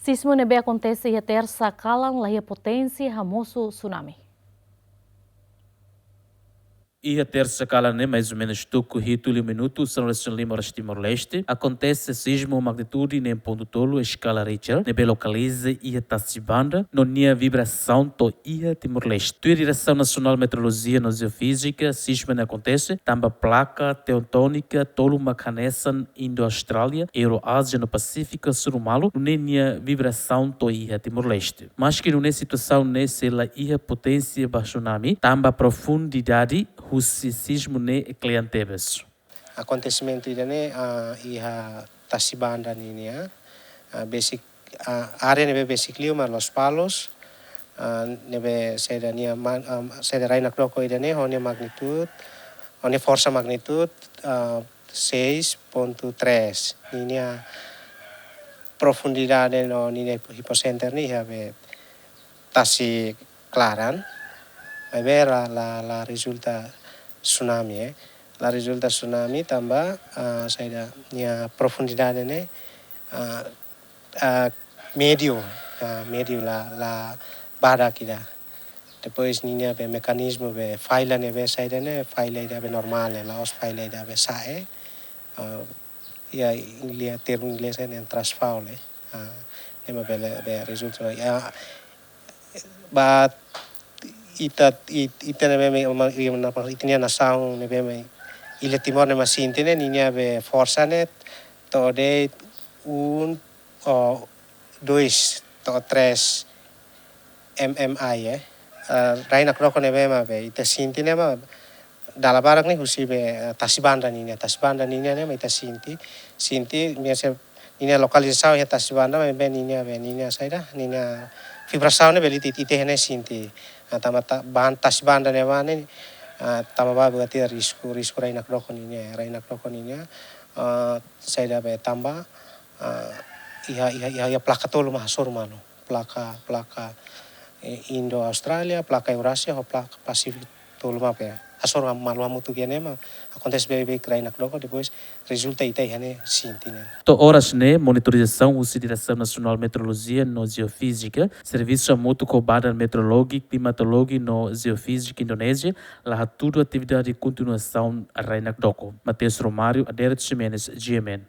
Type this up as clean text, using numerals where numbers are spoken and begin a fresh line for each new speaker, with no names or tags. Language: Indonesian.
Sismo nebe acontece e terça calam lahia potência ramoso tsunami.
E a terça cala mais ou menos toco rito minutos são relação lima horas Timor-Leste. Acontece sismo magnitude nem ponto tolo escala Richter. Nebe localiza e a Tacibanda. Não tinha vibração to ia Timor-Leste. Tu direção nacional meteorologia no geofísica sismo não acontece. Tamba placa teutônica tolo macanessan Indo-Austrália, Euroásia no Pacífico surumalo. Não tinha vibração to ia Timor-Leste. Mas que não é situação nesse la ia potência baixo tsunami. Tamba profundidade o sismo ne clientebes.
Acontecimento ini iha Tacibanda ini ya. Basic area nebe basically Los Palos nebe sedania Raina Kroko ini hone magnitude hone força magnitude 6.3. Ini profundidade no ini hipocenter ni have Tasi Claran. La risulta tsunami la risulta tsunami tambah saya profundidade ne medio la bada kita. Depois ninya be mekanisme be faila ne be saya ne faila ida be normal la os faila ida be sae ya inglês termo inglês ne transfaule ne be resulta ya ba ita nebe nação nebe Ilha Timor ne masinti ne ninya be força ne to de 1 ou 2 to 3 mmi Raina Kroko nebe ma be ita sinti ne ma dala barak ni husi be Tacibanda ninya ne ma ita sinti biasa ninya lokalisasi ya Tacibanda be ninya saida ninya vibração ne be ite ne sinti tamata bahan Tacibanda ne wane tambah berarti risiko Raina Kroko ninya saya dapat tambah ia plaka tolu mahasur mano plaka Indo Australia plaka Eurasia ho plaka Pasifik tolu ma pe asor malu mutu gene ma acontece bem Raina Kroko depois resulta ita hane sintine.
To horas ne monitorização usi direção nacional meteorologia no geofísica serviço a moto cobada meteorológico climatológico no geofísica Indonésia lá tudo atividade de continuação a Raina Kroko. Mateus Romário, Aderet Ximenes, GMN.